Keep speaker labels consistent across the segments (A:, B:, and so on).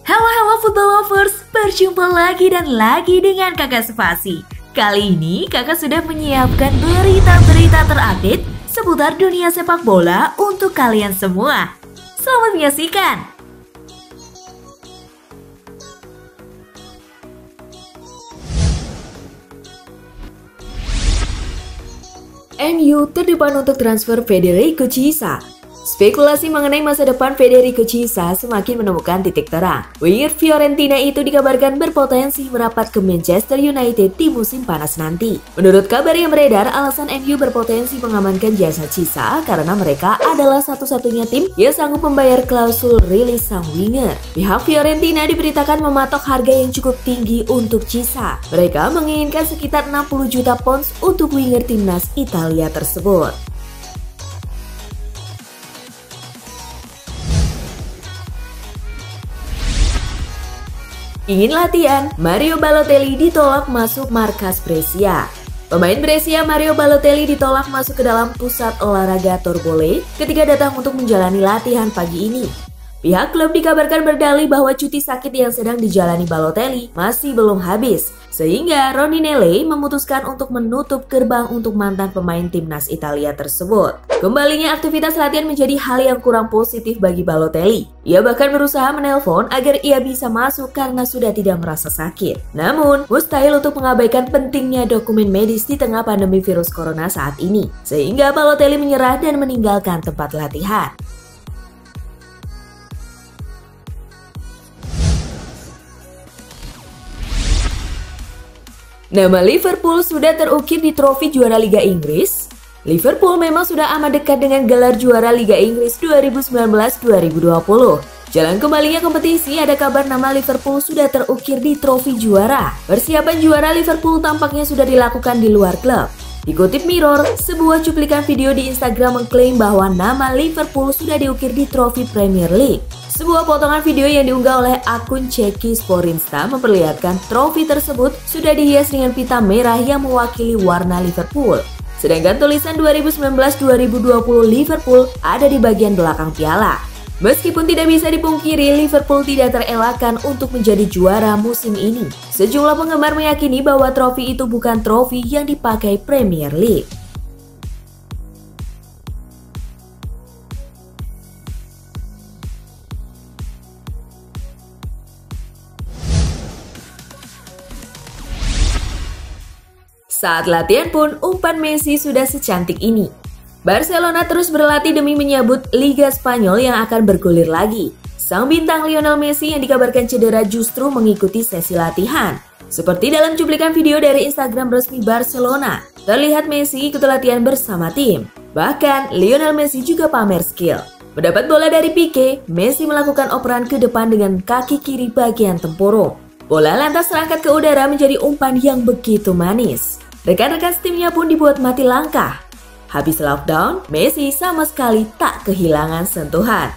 A: Halo football lovers, berjumpa lagi dan lagi dengan Kakak Spasi. Kali ini kakak sudah menyiapkan berita-berita terupdate seputar dunia sepak bola untuk kalian semua. Selamat menyaksikan. MU terdepan untuk transfer Federico Chiesa. Spekulasi mengenai masa depan Federico Chiesa semakin menemukan titik terang. Winger Fiorentina itu dikabarkan berpotensi merapat ke Manchester United di musim panas nanti. Menurut kabar yang beredar, alasan MU berpotensi mengamankan jasa Chiesa karena mereka adalah satu-satunya tim yang sanggup membayar klausul rilis sang winger. Pihak Fiorentina diberitakan mematok harga yang cukup tinggi untuk Chiesa. Mereka menginginkan sekitar 60 juta pounds untuk winger timnas Italia tersebut. Ingin latihan, Mario Balotelli ditolak masuk markas Brescia. Pemain Brescia Mario Balotelli ditolak masuk ke dalam pusat olahraga Torbole ketika datang untuk menjalani latihan pagi ini. Pihak klub dikabarkan berdalih bahwa cuti sakit yang sedang dijalani Balotelli masih belum habis, sehingga Rondinelli memutuskan untuk menutup gerbang untuk mantan pemain timnas Italia tersebut. Kembalinya aktivitas latihan menjadi hal yang kurang positif bagi Balotelli. Ia bahkan berusaha menelpon agar ia bisa masuk karena sudah tidak merasa sakit. Namun, mustahil untuk mengabaikan pentingnya dokumen medis di tengah pandemi virus corona saat ini, sehingga Balotelli menyerah dan meninggalkan tempat latihan. Nama Liverpool sudah terukir di trofi juara Liga Inggris. Liverpool memang sudah amat dekat dengan gelar juara Liga Inggris 2019-2020. Jalan kembalinya kompetisi, ada kabar nama Liverpool sudah terukir di trofi juara. Persiapan juara Liverpool tampaknya sudah dilakukan di luar klub. Dikutip Mirror, sebuah cuplikan video di Instagram mengklaim bahwa nama Liverpool sudah diukir di trofi Premier League. Sebuah potongan video yang diunggah oleh akun Ceki Sporinsta memperlihatkan trofi tersebut sudah dihias dengan pita merah yang mewakili warna Liverpool. Sedangkan tulisan 2019-2020 Liverpool ada di bagian belakang piala. Meskipun tidak bisa dipungkiri, Liverpool tidak terelakkan untuk menjadi juara musim ini. Sejumlah penggemar meyakini bahwa trofi itu bukan trofi yang dipakai Premier League. Saat latihan pun, umpan Messi sudah secantik ini. Barcelona terus berlatih demi menyambut Liga Spanyol yang akan bergulir lagi. Sang bintang Lionel Messi yang dikabarkan cedera justru mengikuti sesi latihan. Seperti dalam cuplikan video dari Instagram resmi Barcelona, terlihat Messi ikut latihan bersama tim. Bahkan, Lionel Messi juga pamer skill. Mendapat bola dari Pique, Messi melakukan operan ke depan dengan kaki kiri bagian tempurung. Bola lantas terangkat ke udara menjadi umpan yang begitu manis. Rekan-rekan timnya pun dibuat mati langkah. Habis lockdown, Messi sama sekali tak kehilangan sentuhan.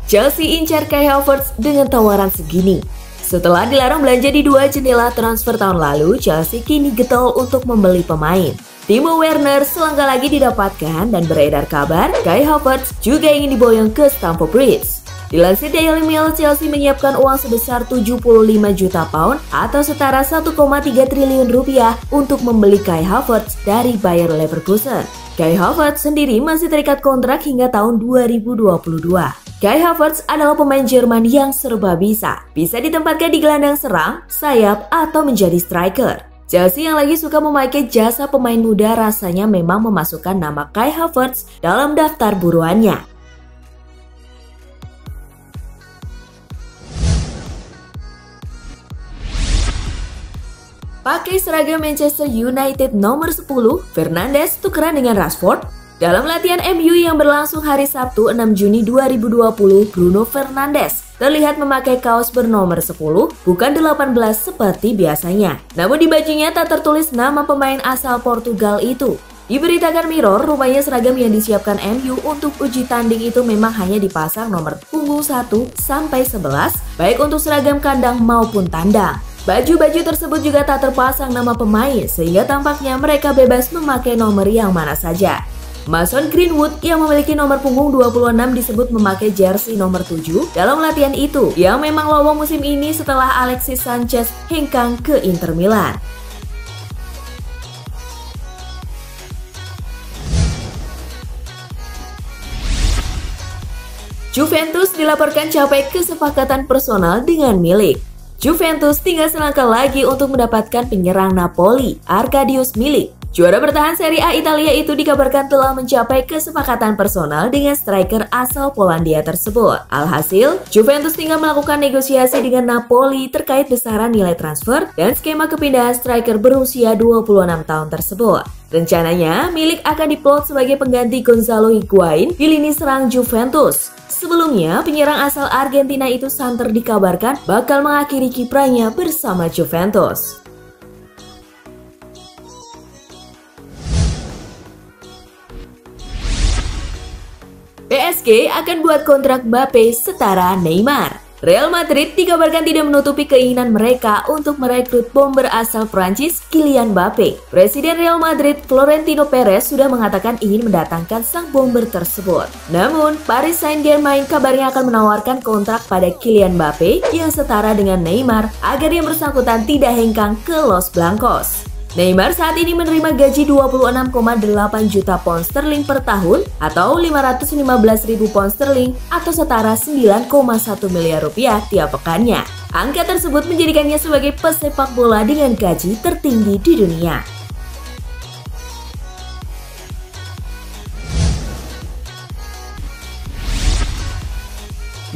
A: Chelsea incar Kai Havertz dengan tawaran segini. Setelah dilarang belanja di dua jendela transfer tahun lalu, Chelsea kini getol untuk membeli pemain. Timo Werner selangkah lagi didapatkan dan beredar kabar Kai Havertz juga ingin diboyong ke Stamford Bridge. Dilansir Daily Mail, Chelsea menyiapkan uang sebesar 75 juta pound atau setara 1,3 triliun rupiah untuk membeli Kai Havertz dari Bayer Leverkusen. Kai Havertz sendiri masih terikat kontrak hingga tahun 2022. Kai Havertz adalah pemain Jerman yang serba bisa ditempatkan di gelandang serang, sayap, atau menjadi striker. Chelsea yang lagi suka memakai jasa pemain muda rasanya memang memasukkan nama Kai Havertz dalam daftar buruannya. Pakai seragam Manchester United nomor 10, Fernandes tukeran dengan Rashford. Dalam latihan MU yang berlangsung hari Sabtu 6 Juni 2020, Bruno Fernandes terlihat memakai kaos bernomor 10, bukan 18 seperti biasanya. Namun di bajunya tak tertulis nama pemain asal Portugal itu. Diberitakan Mirror, rupanya seragam yang disiapkan MU untuk uji tanding itu memang hanya dipasang nomor punggung 1 sampai 11, baik untuk seragam kandang maupun tandang. Baju-baju tersebut juga tak terpasang nama pemain, sehingga tampaknya mereka bebas memakai nomor yang mana saja. Mason Greenwood yang memiliki nomor punggung 26 disebut memakai jersey nomor 7 dalam latihan itu, yang memang lowong musim ini setelah Alexis Sanchez hengkang ke Inter Milan. Juventus dilaporkan capai kesepakatan personal dengan Milik. Juventus tinggal selangkah lagi untuk mendapatkan penyerang Napoli, Arkadiusz Milik. Juara bertahan Serie A Italia itu dikabarkan telah mencapai kesepakatan personal dengan striker asal Polandia tersebut. Alhasil, Juventus tinggal melakukan negosiasi dengan Napoli terkait besaran nilai transfer dan skema kepindahan striker berusia 26 tahun tersebut. Rencananya, Milik akan diplot sebagai pengganti Gonzalo Higuain di lini serang Juventus. Sebelumnya, penyerang asal Argentina itu santer dikabarkan bakal mengakhiri kiprahnya bersama Juventus. PSG akan buat kontrak Mbappe setara Neymar. Real Madrid dikabarkan tidak menutupi keinginan mereka untuk merekrut bomber asal Prancis Kylian Mbappe. Presiden Real Madrid Florentino Perez sudah mengatakan ingin mendatangkan sang bomber tersebut. Namun, Paris Saint-Germain kabarnya akan menawarkan kontrak pada Kylian Mbappe yang setara dengan Neymar agar yang bersangkutan tidak hengkang ke Los Blancos. Neymar saat ini menerima gaji 26,8 juta pound sterling per tahun atau 515.000 pound sterling atau setara 9,1 miliar rupiah tiap pekannya. Angka tersebut menjadikannya sebagai pesepak bola dengan gaji tertinggi di dunia.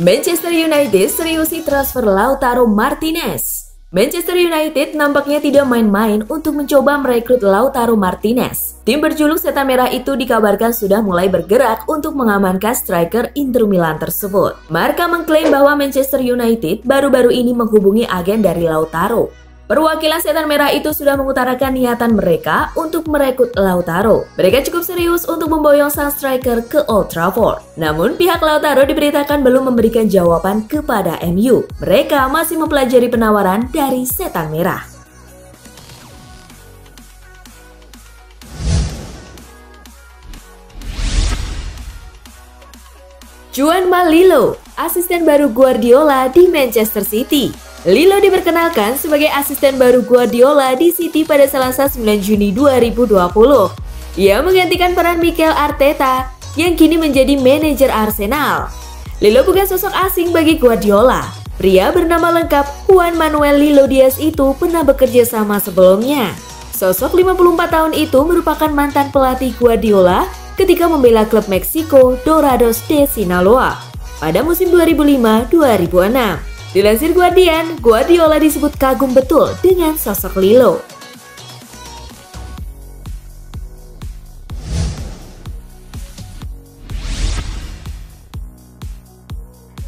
A: Manchester United seriusi transfer Lautaro Martinez. Manchester United nampaknya tidak main-main untuk mencoba merekrut Lautaro Martinez. Tim berjuluk Setan Merah itu dikabarkan sudah mulai bergerak untuk mengamankan striker Inter Milan tersebut. Marca mengklaim bahwa Manchester United baru-baru ini menghubungi agen dari Lautaro. Perwakilan Setan Merah itu sudah mengutarakan niatan mereka untuk merekrut Lautaro. Mereka cukup serius untuk memboyong sang striker ke Old Trafford. Namun pihak Lautaro diberitakan belum memberikan jawaban kepada MU. Mereka masih mempelajari penawaran dari Setan Merah. Juanma Lillo, asisten baru Guardiola di Manchester City. Lillo diperkenalkan sebagai asisten baru Guardiola di City pada Selasa 9 Juni 2020. Ia menggantikan peran Mikel Arteta yang kini menjadi manajer Arsenal. Lillo bukan sosok asing bagi Guardiola. Pria bernama lengkap Juan Manuel Lillo Diaz itu pernah bekerja sama sebelumnya. Sosok 54 tahun itu merupakan mantan pelatih Guardiola ketika membela klub Meksiko Dorados de Sinaloa pada musim 2005-2006. Dilansir Guardian, Guardiola disebut kagum betul dengan sosok Lillo.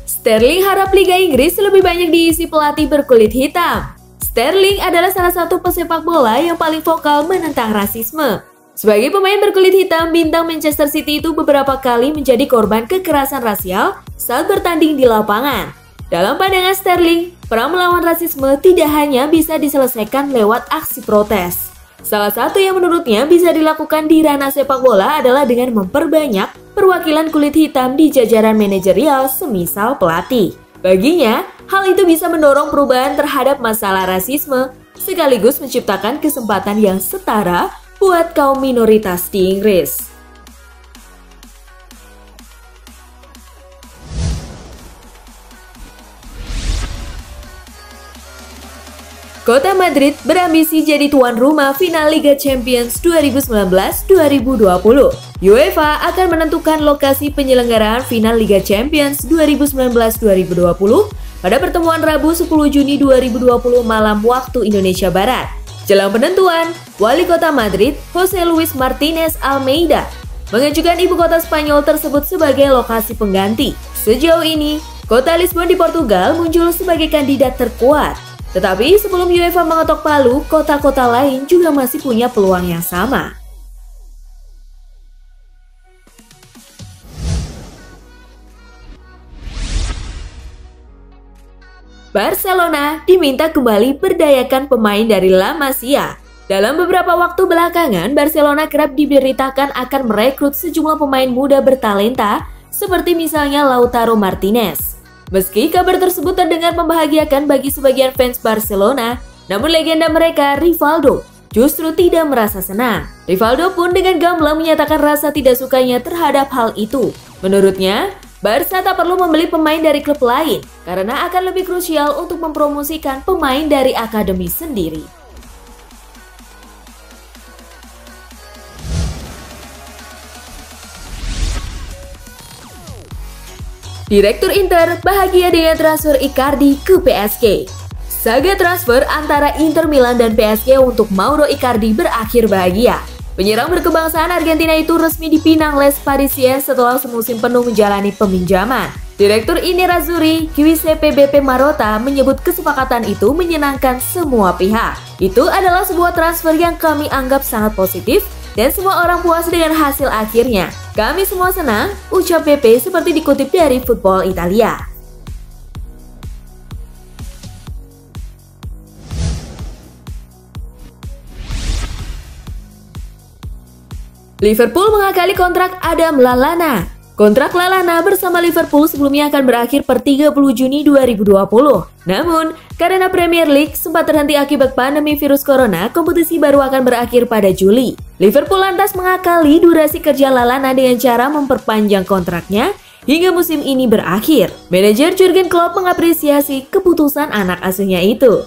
A: Sterling harap Liga Inggris lebih banyak diisi pelatih berkulit hitam. Sterling adalah salah satu pesepak bola yang paling vokal menentang rasisme. Sebagai pemain berkulit hitam, bintang Manchester City itu beberapa kali menjadi korban kekerasan rasial saat bertanding di lapangan. Dalam pandangan Sterling, perang melawan rasisme tidak hanya bisa diselesaikan lewat aksi protes. Salah satu yang menurutnya bisa dilakukan di ranah sepak bola adalah dengan memperbanyak perwakilan kulit hitam di jajaran manajerial semisal pelatih. Baginya, hal itu bisa mendorong perubahan terhadap masalah rasisme, sekaligus menciptakan kesempatan yang setara buat kaum minoritas di Inggris. Kota Madrid berambisi jadi tuan rumah final Liga Champions 2019-2020. UEFA akan menentukan lokasi penyelenggaraan final Liga Champions 2019-2020 pada pertemuan Rabu 10 Juni 2020 malam waktu Indonesia Barat. Jelang penentuan, Wali Kota Madrid, Jose Luis Martinez Almeida, mengajukan ibu kota Spanyol tersebut sebagai lokasi pengganti. Sejauh ini, kota Lisbon di Portugal muncul sebagai kandidat terkuat. Tetapi sebelum UEFA mengetok palu, kota-kota lain juga masih punya peluang yang sama. Barcelona diminta kembali berdayakan pemain dari La Masia. Dalam beberapa waktu belakangan, Barcelona kerap diberitakan akan merekrut sejumlah pemain muda bertalenta, seperti misalnya Lautaro Martinez. Meski kabar tersebut terdengar membahagiakan bagi sebagian fans Barcelona, namun legenda mereka, Rivaldo, justru tidak merasa senang. Rivaldo pun dengan gamblang menyatakan rasa tidak sukanya terhadap hal itu. Menurutnya, Barca tak perlu membeli pemain dari klub lain karena akan lebih krusial untuk mempromosikan pemain dari akademi sendiri. Direktur Inter bahagia dengan transfer Icardi ke PSG. Saga transfer antara Inter Milan dan PSG untuk Mauro Icardi berakhir bahagia. Penyerang berkebangsaan Argentina itu resmi dipinang Les Parisiens setelah semusim penuh menjalani peminjaman. Direktur Nerazzurri, Giuseppe Beppe Marotta, menyebut kesepakatan itu menyenangkan semua pihak. Itu adalah sebuah transfer yang kami anggap sangat positif dan semua orang puas dengan hasil akhirnya. Kami semua senang, ucap Beppe seperti dikutip dari Football Italia. Liverpool mengakali kontrak Adam Lallana. Kontrak Lallana bersama Liverpool sebelumnya akan berakhir per 30 Juni 2020. Namun, karena Premier League sempat terhenti akibat pandemi virus corona, kompetisi baru akan berakhir pada Juli. Liverpool lantas mengakali durasi kerja Lallana dengan cara memperpanjang kontraknya hingga musim ini berakhir. Manajer Jurgen Klopp mengapresiasi keputusan anak asuhnya itu.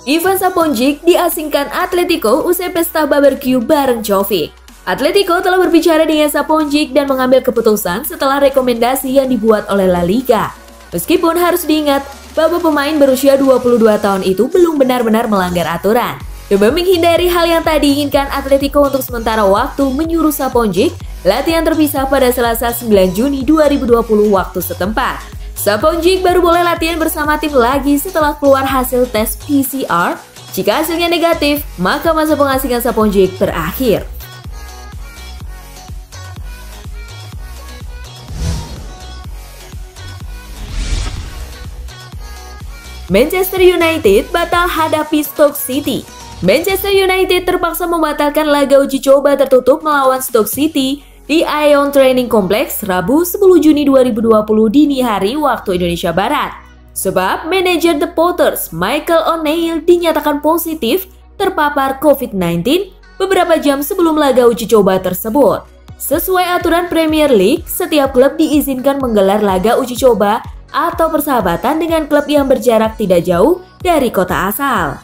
A: Ivan Saponjic diasingkan Atletico usai pesta barbecue bareng Jovic. Atletico telah berbicara dengan Saponjic dan mengambil keputusan setelah rekomendasi yang dibuat oleh La Liga. Meskipun harus diingat bahwa pemain berusia 22 tahun itu belum benar-benar melanggar aturan. Demi menghindari hal yang tak diinginkan, Atletico untuk sementara waktu menyuruh Saponjic latihan terpisah pada Selasa 9 Juni 2020 waktu setempat. Saponjic baru boleh latihan bersama tim lagi setelah keluar hasil tes PCR. Jika hasilnya negatif, maka masa pengasingan Saponjic berakhir. Manchester United batal hadapi Stoke City. Manchester United terpaksa membatalkan laga uji coba tertutup melawan Stoke City di Aeon Training Complex Rabu 10 Juni 2020 dini hari waktu Indonesia Barat. Sebab manajer The Potters Michael O'Neill dinyatakan positif terpapar COVID-19 beberapa jam sebelum laga uji coba tersebut. Sesuai aturan Premier League, setiap klub diizinkan menggelar laga uji coba atau persahabatan dengan klub yang berjarak tidak jauh dari kota asal.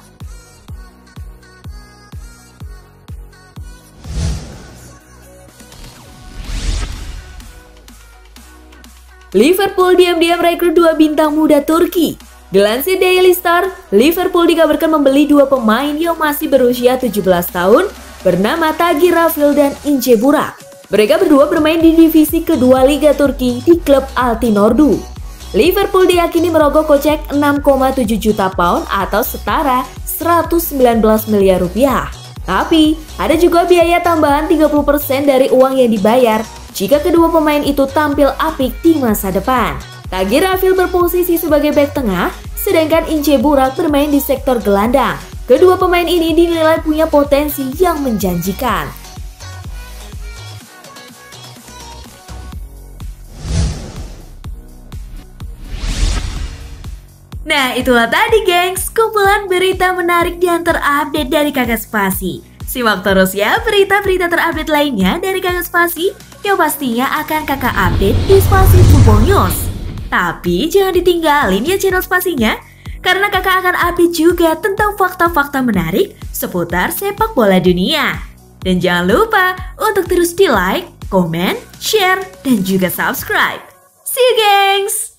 A: Liverpool diam-diam rekrut dua bintang muda Turki. Dilansir Daily Star, Liverpool dikabarkan membeli dua pemain yang masih berusia 17 tahun bernama Tagir Rafil dan Ince Burak. Mereka berdua bermain di divisi kedua Liga Turki di klub Altinordu. Liverpool diyakini merogoh kocek 6,7 juta pound atau setara 119 miliar rupiah. Tapi, ada juga biaya tambahan 30% dari uang yang dibayar jika kedua pemain itu tampil apik di masa depan. Tagir Rafil berposisi sebagai bek tengah, sedangkan Ince Burak bermain di sektor gelandang. Kedua pemain ini dinilai punya potensi yang menjanjikan. Nah, itulah tadi gengs, kumpulan berita menarik dan terupdate dari Kakak Spasi. Simak terus ya berita-berita terupdate lainnya dari Kakak Spasi yang pastinya akan kakak update di Spasi Football News. Tapi jangan ditinggalin ya channel Spasinya, karena kakak akan update juga tentang fakta-fakta menarik seputar sepak bola dunia. Dan jangan lupa untuk terus di like, komen, share, dan juga subscribe. See you gengs!